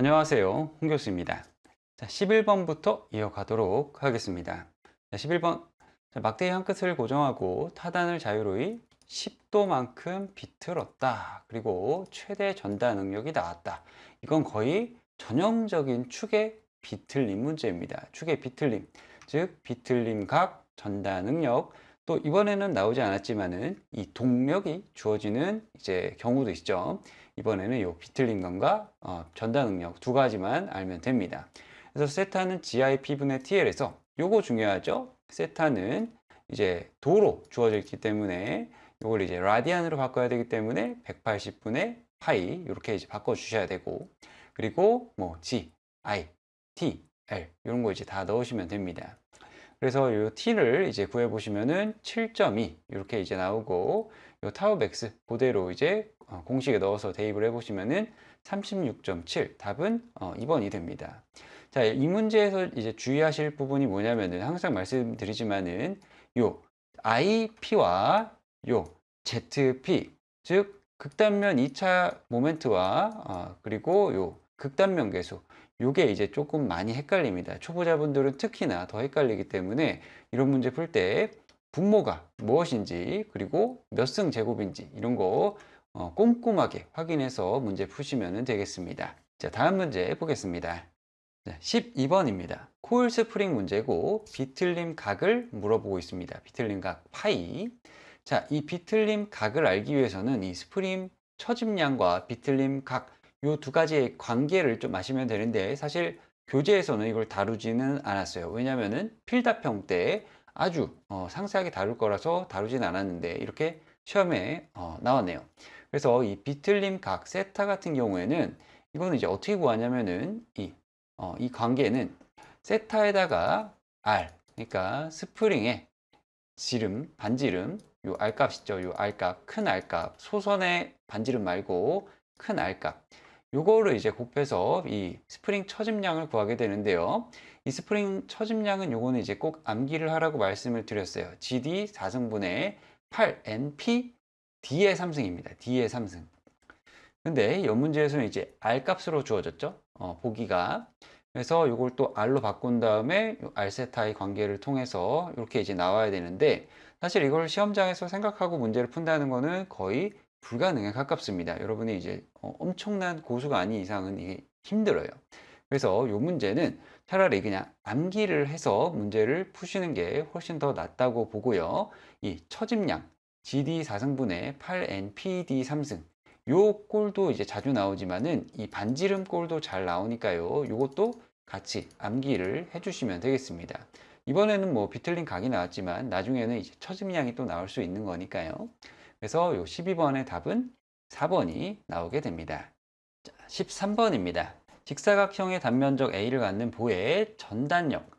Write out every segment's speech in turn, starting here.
안녕하세요. 홍 교수입니다. 자, 11번부터 이어가도록 하겠습니다. 자, 11번. 막대기 한 끝을 고정하고 타단을 자유로이 10도만큼 비틀었다. 그리고 최대 전달 능력이 나왔다. 이건 거의 전형적인 축의 비틀림 문제입니다. 축의 비틀림, 즉 비틀림 각 전달 능력. 또 이번에는 나오지 않았지만은 이 동력이 주어지는 이제 경우도 있죠. 이번에는 이 비틀림감과 전달 능력 두 가지만 알면 됩니다. 그래서 세타는 GI P분의 TL에서 요거 중요하죠. 세타는 이제 도로 주어져 있기 때문에 요걸 이제 라디안으로 바꿔야 되기 때문에 180분의 파이 이렇게 이제 바꿔 주셔야 되고, 그리고 뭐 G, I, T, L 이런 거 이제 다 넣으시면 됩니다. 그래서 이 t를 이제 구해 보시면은 7.2 이렇게 이제 나오고, 요 타우 맥스 그대로 이제 공식에 넣어서 대입을 해 보시면은 36.7, 답은 2번이 됩니다. 자, 이 문제에서 이제 주의하실 부분이 뭐냐면은 항상 말씀드리지만은 요 IP와 요 ZP, 즉 극단면 2차 모멘트와 그리고 요 극단면 계수, 요게 이제 조금 많이 꼼꼼합니다. 초보자분들은 특히나 더 헷갈리기 때문에 이런 문제 풀 때 분모가 무엇인지, 그리고 몇 승 제곱인지 이런 거 꼼꼼하게 확인해서 문제 푸시면 되겠습니다. 자, 다음 문제 보겠습니다. 12번입니다. 코일 스프링 문제고 비틀림 각을 물어보고 있습니다. 비틀림 각 파이. 자, 이 비틀림 각을 알기 위해서는 이 스프링 처짐량과 비틀림 각 요 두 가지의 관계를 좀 아시면 되는데, 사실 교재에서는 이걸 다루지는 않았어요. 왜냐면은 필답형 때 아주 상세하게 다룰 거라서 다루진 않았는데 이렇게 시험에 나왔네요. 그래서 이 비틀림 각 세타 같은 경우에는 이거는 이제 어떻게 구하냐면은 이 관계는 세타에다가 R, 그러니까 스프링의 지름, 반지름, 요 R 값이죠. 요 R 값, 큰 R 값, 소선의 반지름 말고 큰 R 값. 요거를 이제 곱해서 이 스프링 처짐량을 구하게 되는데요. 이 스프링 처짐량은 요거는 이제 꼭 암기를 하라고 말씀을 드렸어요. GD 4승분의 8NP D의 3승입니다. D의 3승. 근데 이 문제에서는 이제 R 값으로 주어졌죠. 보기가. 그래서 이걸 또 R로 바꾼 다음에 R세타의 관계를 통해서 이렇게 이제 나와야 되는데, 사실 이걸 시험장에서 생각하고 문제를 푼다는 거는 거의 불가능에 가깝습니다. 여러분이 이제 엄청난 고수가 아닌 이상은 이게 힘들어요. 그래서 이 문제는 차라리 그냥 암기를 해서 문제를 푸시는 게 훨씬 더 낫다고 보고요. 이 처짐량 GD 4승분의 8NPD 3승, 요 꼴도 이제 자주 나오지만은 이 반지름 꼴도 잘 나오니까요. 요것도 같이 암기를 해주시면 되겠습니다. 이번에는 뭐 비틀린 각이 나왔지만 나중에는 이제 처짐량이 또 나올 수 있는 거니까요. 그래서 요 12번의 답은 4번이 나오게 됩니다. 자, 13번입니다. 직사각형의 단면적 A를 갖는 보의 전단력.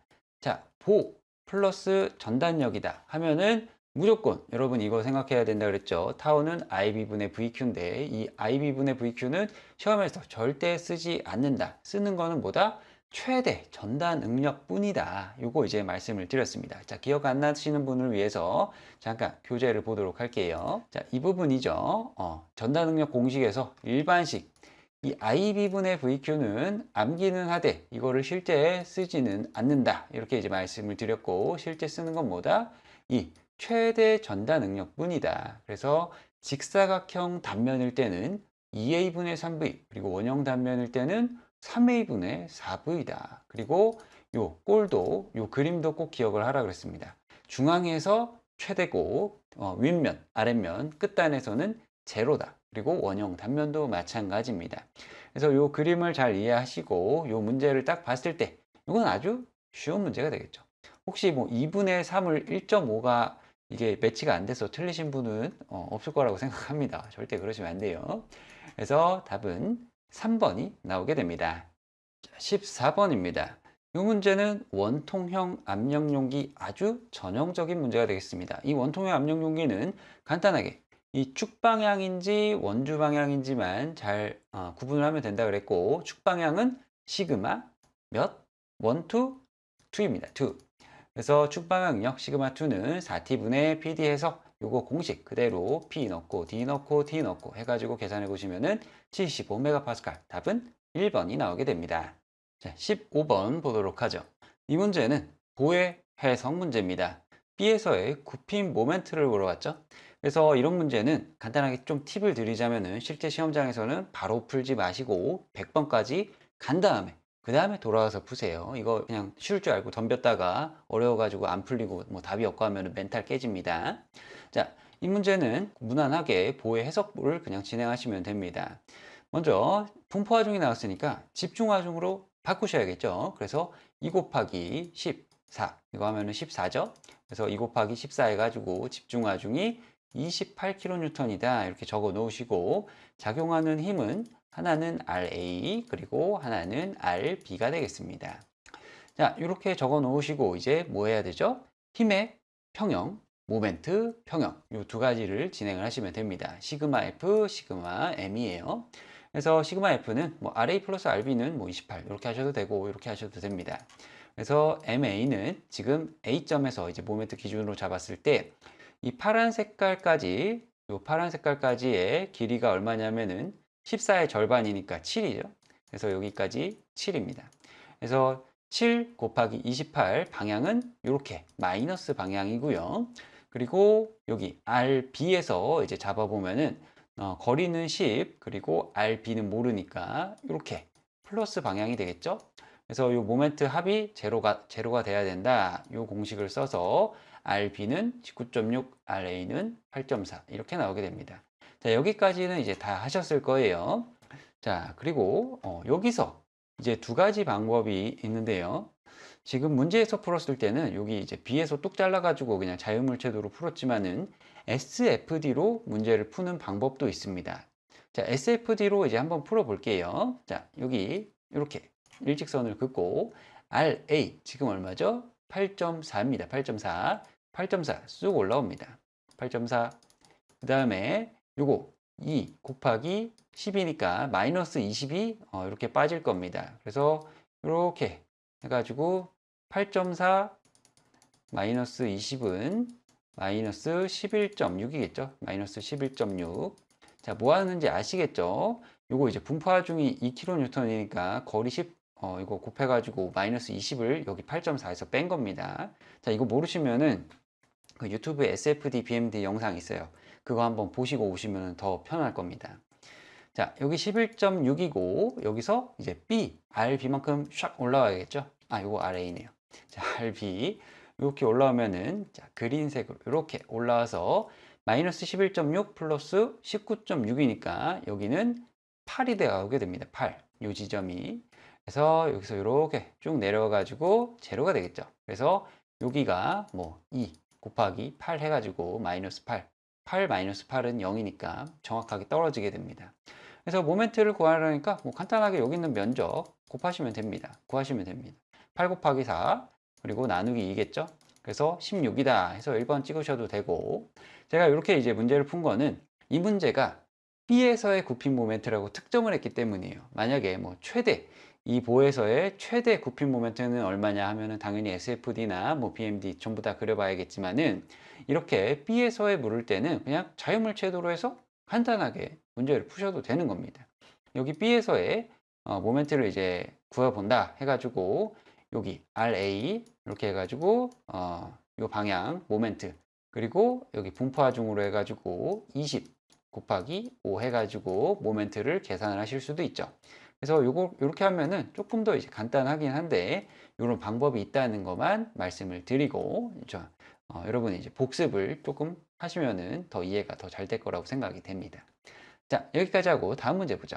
자, 보 플러스 전단력이다 하면은 무조건 여러분 이거 생각해야 된다 그랬죠. 타우는 IB분의 VQ인데 이 IB분의 VQ는 시험에서 절대 쓰지 않는다. 쓰는 거는 뭐다? 최대 전단 능력 뿐이다. 요거 이제 말씀을 드렸습니다. 자, 기억 안 나시는 분을 위해서 잠깐 교재를 보도록 할게요. 자, 이 부분이죠. 전단 능력 공식에서 일반식 이 IB분의 VQ는 암기는 하되 이거를 실제 쓰지는 않는다. 이렇게 이제 말씀을 드렸고, 실제 쓰는 건 뭐다? 이 최대 전단 능력 뿐이다. 그래서 직사각형 단면일 때는 2A분의 3V, 그리고 원형 단면일 때는 3A분의 4V다. 그리고 요 꼴도, 요 그림도 꼭 기억을 하라 그랬습니다. 중앙에서 최대고, 윗면, 아랫면, 끝단에서는 제로다. 그리고 원형 단면도 마찬가지입니다. 그래서 요 그림을 잘 이해하시고 요 문제를 딱 봤을 때 이건 아주 쉬운 문제가 되겠죠. 혹시 뭐 2분의 3을 1.5가 이게 매치가 안 돼서 틀리신 분은 없을 거라고 생각합니다. 절대 그러시면 안 돼요. 그래서 답은 3번이 나오게 됩니다. 14번입니다. 이 문제는 원통형 압력용기 아주 전형적인 문제가 되겠습니다. 이 원통형 압력용기는 간단하게 이 축 방향인지 원주 방향인지만 잘 구분을 하면 된다 그랬고, 축 방향은 시그마 몇? 1, 2, 2입니다. 2. 그래서 축 방향력 시그마 2는 4t분의 PD에서 요거 공식 그대로 P 넣고 D 넣고 D 넣고 해가지고 계산해 보시면은 75MPa, 답은 1번이 나오게 됩니다. 자, 15번 보도록 하죠. 이 문제는 보의 해석 문제입니다. B에서의 굽힘 모멘트를 물어봤죠. 그래서 이런 문제는 간단하게 좀 팁을 드리자면은 실제 시험장에서는 바로 풀지 마시고 100번까지 간 다음에 그 다음에 돌아와서 푸세요. 이거 그냥 쉬울 줄 알고 덤볐다가 어려워가지고 안 풀리고 뭐 답이 없고 하면 멘탈 깨집니다. 자, 이 문제는 무난하게 보의 해석을 그냥 진행하시면 됩니다. 먼저 분포하중이 나왔으니까 집중하중으로 바꾸셔야겠죠. 그래서 2 곱하기 14 이거 하면은 14죠. 그래서 2 곱하기 14 해가지고 집중하중이 28kN이다 이렇게 적어 놓으시고 작용하는 힘은 하나는 RA 그리고 하나는 RB가 되겠습니다. 자, 이렇게 적어 놓으시고 이제 뭐 해야 되죠? 힘의 평형, 모멘트 평형 이 두 가지를 진행을 하시면 됩니다. 시그마 F, 시그마 M이에요. 그래서 시그마 F는 뭐 RA 플러스 RB는 뭐 28 이렇게 하셔도 되고 이렇게 하셔도 됩니다. 그래서 MA는 지금 A점에서 이제 모멘트 기준으로 잡았을 때 이 파란 색깔까지 이 파란 색깔까지의 길이가 얼마냐면은 14의 절반이니까 7이죠. 그래서 여기까지 7입니다. 그래서 7 곱하기 28 방향은 이렇게 마이너스 방향이고요. 그리고 여기 RB에서 이제 잡아보면은 거리는 10 그리고 RB는 모르니까 이렇게 플러스 방향이 되겠죠. 그래서 이 모멘트 합이 제로가 돼야 된다. 이 공식을 써서 RB는 19.6, RA는 8.4 이렇게 나오게 됩니다. 자, 여기까지는 이제 다 하셨을 거예요. 자, 그리고 여기서 이제 두 가지 방법이 있는데요. 지금 문제에서 풀었을 때는 여기 이제 B에서 뚝 잘라가지고 그냥 자유물체도로 풀었지만은 SFD로 문제를 푸는 방법도 있습니다. 자, SFD로 이제 한번 풀어볼게요. 자, 여기 이렇게 일직선을 긋고 RA 지금 얼마죠? 8.4입니다. 8.4 쑥 올라옵니다. 8.4 그 다음에 요거 2 곱하기 10이니까 마이너스 20이 이렇게 빠질 겁니다. 그래서 이렇게 해가지고 8.4 마이너스 20은 마이너스 11.6이겠죠. 마이너스 11.6. 자, 뭐 하는지 아시겠죠? 요거 이제 분포하중이 2kN이니까 거리 10 이거 곱해가지고 마이너스 20을 여기 8.4에서 뺀 겁니다. 자, 이거 모르시면은 그 유튜브에 SFD, BMD 영상 있어요. 그거 한번 보시고 오시면 더 편할 겁니다. 자, 여기 11.6이고 여기서 이제 B, RB만큼 샥 올라와야겠죠? 아, 요거 RA네요. 자, RB 이렇게 올라오면은 자, 그린색으로 이렇게 올라와서 마이너스 11.6 플러스 19.6이니까 여기는 8이 되어가게 됩니다. 8. 요 지점이. 그래서 여기서 이렇게 쭉 내려가지고 제로가 되겠죠. 그래서 여기가 뭐 2 곱하기 8 해가지고 마이너스 8. 8 마이너스 8은 0이니까 정확하게 떨어지게 됩니다. 그래서 모멘트를 구하려니까 뭐 간단하게 여기 있는 면적 곱하시면 됩니다. 구하시면 됩니다. 8 곱하기 4 그리고 나누기 2겠죠. 그래서 16이다 해서 1번 찍으셔도 되고 제가 이렇게 이제 문제를 푼 거는 이 문제가 B에서의 굽힘 모멘트라고 특정을 했기 때문이에요. 만약에 뭐 최대 이 보에서의 최대 굽힘 모멘트는 얼마냐 하면은 당연히 SFD나 뭐 BMD 전부 다 그려봐야겠지만은 이렇게 B에서의 물을 때는 그냥 자유물체도로 해서 간단하게 문제를 푸셔도 되는 겁니다. 여기 B에서의 모멘트를 이제 구해본다 해가지고 여기 RA 이렇게 해가지고 요 방향 모멘트 그리고 여기 분포하중으로 해가지고 20 곱하기 5 해가지고 모멘트를 계산을 하실 수도 있죠. 그래서 요거 이렇게 하면은 조금 더 이제 간단하긴 한데 이런 방법이 있다는 것만 말씀을 드리고 여러분이 이제 복습을 조금 하시면은 더 이해가 더 잘 될 거라고 생각이 됩니다. 자, 여기까지 하고 다음 문제 보죠.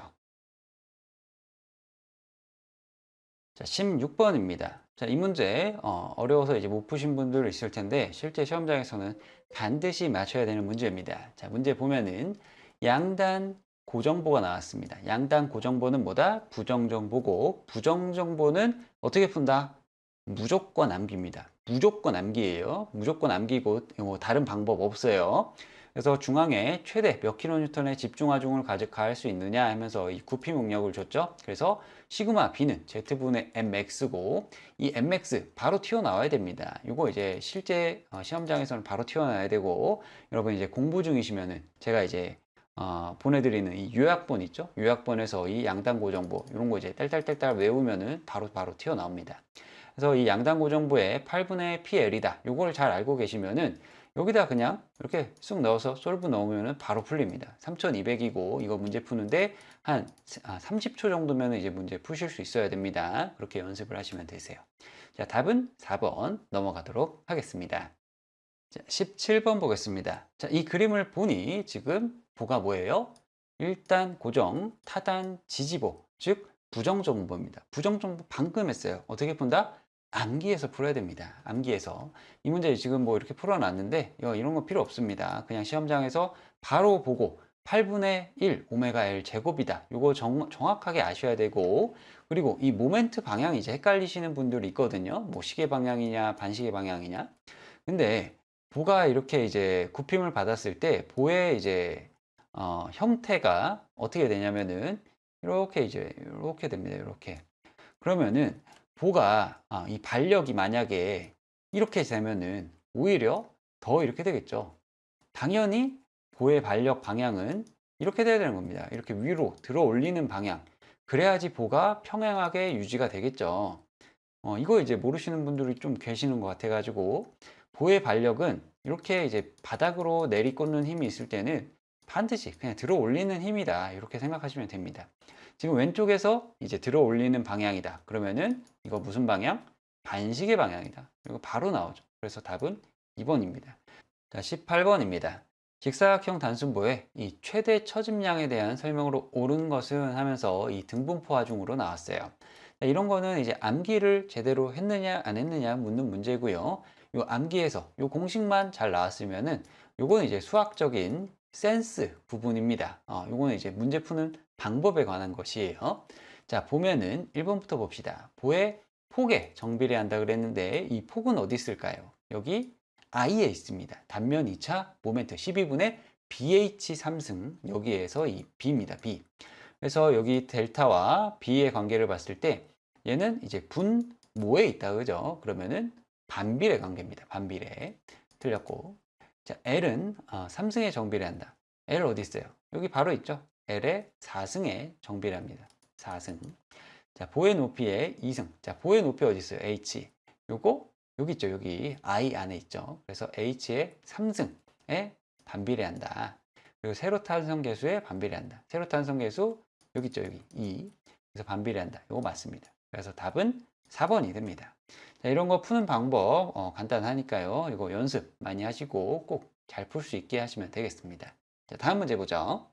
자, 16번입니다. 자, 이 문제 어려워서 이제 못 푸신 분들 있을 텐데 실제 시험장에서는 반드시 맞춰야 되는 문제입니다. 자, 문제 보면은 양단 고정보가 나왔습니다. 양단 고정보는 뭐다? 부정정보고 부정정보는 어떻게 푼다? 무조건 암기입니다. 무조건 암기예요. 무조건 암기고 다른 방법 없어요. 그래서 중앙에 최대 몇 킬로뉴턴의 집중하중을 가할 수 있느냐 하면서 이 구피 능력을 줬죠. 그래서 시그마 B는 Z분의 Mx고 이 Mx 바로 튀어나와야 됩니다. 이거 이제 실제 시험장에서는 바로 튀어나와야 되고, 여러분 이제 공부 중이시면은 제가 이제 보내드리는 이 요약본 있죠? 요약본에서 이 양단 고정부 이런 거 이제 딸딸딸딸 외우면은 바로 튀어나옵니다. 그래서 이 양단 고정부의 8분의 PL이다. 요걸 잘 알고 계시면은 여기다 그냥 이렇게 쑥 넣어서 솔브 넣으면은 바로 풀립니다. 3200이고 이거 문제 푸는데 한 30초 정도면 이제 문제 푸실 수 있어야 됩니다. 그렇게 연습을 하시면 되세요. 자, 답은 4번 넘어가도록 하겠습니다. 자, 17번 보겠습니다. 자, 이 그림을 보니 지금 보가 뭐예요? 일단 고정, 타단, 지지보, 즉 부정정보입니다. 부정정보 방금 했어요. 어떻게 푼다? 암기해서 풀어야 됩니다. 암기해서. 이 문제 지금 뭐 이렇게 풀어놨는데 이런 거 필요 없습니다. 그냥 시험장에서 바로 보고 8분의 1 오메가 L 제곱이다. 이거 정확하게 아셔야 되고, 그리고 이 모멘트 방향이 이제 헷갈리시는 분들이 있거든요. 뭐 시계 방향이냐 반시계 방향이냐. 근데 보가 이렇게 이제 굽힘을 받았을 때 보의 이제 형태가 어떻게 되냐면은 이렇게 됩니다. 이렇게. 그러면은 보가 이 반력이 만약에 이렇게 되면은 오히려 더 이렇게 되겠죠. 당연히 보의 반력 방향은 이렇게 돼야 되는 겁니다. 이렇게 위로 들어 올리는 방향. 그래야지 보가 평행하게 유지가 되겠죠. 이거 이제 모르시는 분들이 좀 계시는 것 같아가지고, 보의 반력은 이렇게 이제 바닥으로 내리꽂는 힘이 있을 때는 반드시 그냥 들어 올리는 힘이다. 이렇게 생각하시면 됩니다. 지금 왼쪽에서 이제 들어 올리는 방향이다. 그러면은 이거 무슨 방향? 반시계 방향이다. 이거 바로 나오죠. 그래서 답은 2번입니다. 자, 18번입니다. 직사각형 단순보의 이 최대 처짐량에 대한 설명으로 옳은 것은 하면서 이 등분포 하중으로 나왔어요. 자, 이런 거는 이제 암기를 제대로 했느냐 안 했느냐 묻는 문제고요. 요 암기에서 요 공식만 잘 나왔으면은 요거는 이제 수학적인 센스 부분입니다. 요거는 이제 문제 푸는 방법에 관한 것이에요. 자, 보면은 1번부터 봅시다. 보의 폭에 정비례한다 그랬는데 이 폭은 어디 있을까요? 여기 I에 있습니다. 단면 2차 모멘트 12분의 BH 3승, 여기에서 이 B입니다. B. 그래서 여기 델타와 B의 관계를 봤을 때 얘는 이제 분모에 있다 그죠? 그러면은 반비례 관계입니다. 반비례. 틀렸고. 자, L은 3승에 정비례한다. L 어디 있어요? 여기 바로 있죠. L의 4승에 정비례합니다. 4승. 자, 보의 높이의 2승. 자, 보의 높이 어디 있어요? H. 요거 여기 있죠. 여기 I 안에 있죠. 그래서 H의 3승에 반비례한다. 그리고 세로탄성 계수에 반비례한다. 세로탄성 계수 여기 있죠. 여기 2. 그래서 반비례한다. 요거 맞습니다. 그래서 답은 4번이 됩니다. 자, 이런 거 푸는 방법 간단하니까요. 이거 연습 많이 하시고 꼭 잘 풀 수 있게 하시면 되겠습니다. 자, 다음 문제 보죠.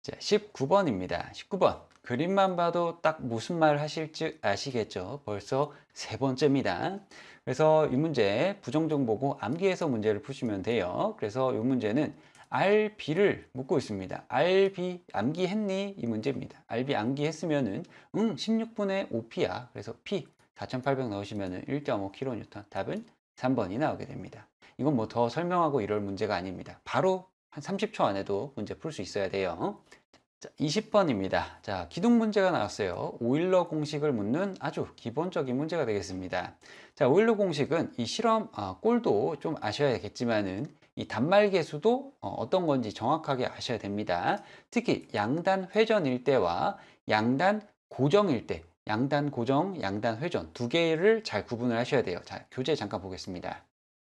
자, 19번입니다. 19번. 그림만 봐도 딱 무슨 말 하실지 아시겠죠? 벌써 세 번째입니다. 그래서 이 문제 부정정보고 암기해서 문제를 푸시면 돼요. 그래서 이 문제는 RB를 묻고 있습니다. RB 암기했니? 이 문제입니다. RB 암기했으면은 16분의 5P야. 그래서 P 4800 넣으시면은 1.5kN. 답은 3번이 나오게 됩니다. 이건 뭐 더 설명하고 이럴 문제가 아닙니다. 바로 한 30초 안에도 문제 풀 수 있어야 돼요. 자, 20번입니다. 자, 기둥 문제가 나왔어요. 오일러 공식을 묻는 아주 기본적인 문제가 되겠습니다. 자, 오일러 공식은 이 실험 꼴도 좀 아셔야겠지만은 이 단말계수도 어떤 건지 정확하게 아셔야 됩니다. 특히 양단 회전일 때와 양단 고정일 때, 양단 고정, 양단 회전 두 개를 잘 구분을 하셔야 돼요. 자, 교재 잠깐 보겠습니다.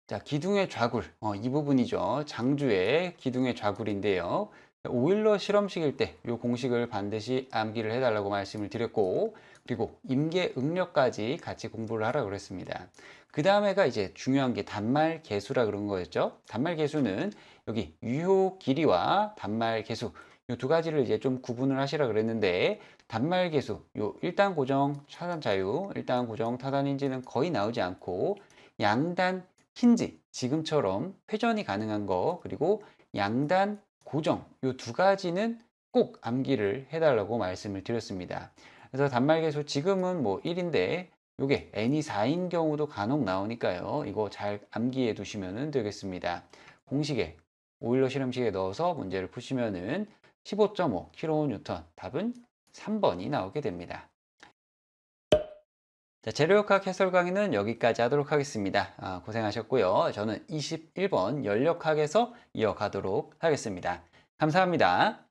자, 기둥의 좌굴, 이 부분이죠. 장주의 기둥의 좌굴인데요. 오일러 실험식일 때 이 공식을 반드시 암기를 해달라고 말씀을 드렸고, 그리고 임계 응력까지 같이 공부를 하라고 그랬습니다. 그 다음에가 이제 중요한 게 단말 계수라 그런 거였죠. 단말 계수는 여기 유효 길이와 단말 계수 이 두 가지를 이제 좀 구분을 하시라 그랬는데, 단말 계수 요 1단 고정 타단 자유, 1단 고정 타단 힌지는 거의 나오지 않고, 양단 힌지 지금처럼 회전이 가능한 거, 그리고 양단 고정 이 두 가지는 꼭 암기를 해달라고 말씀을 드렸습니다. 그래서 단말계수 지금은 뭐 1인데 이게 n이 4인 경우도 간혹 나오니까요. 이거 잘 암기해 두시면 되겠습니다. 공식에 오일러 실험식에 넣어서 문제를 푸시면은 15.5kN, 답은 3번이 나오게 됩니다. 자, 재료역학 해설 강의는 여기까지 하도록 하겠습니다. 고생하셨고요. 저는 21번 연력학에서 이어가도록 하겠습니다. 감사합니다.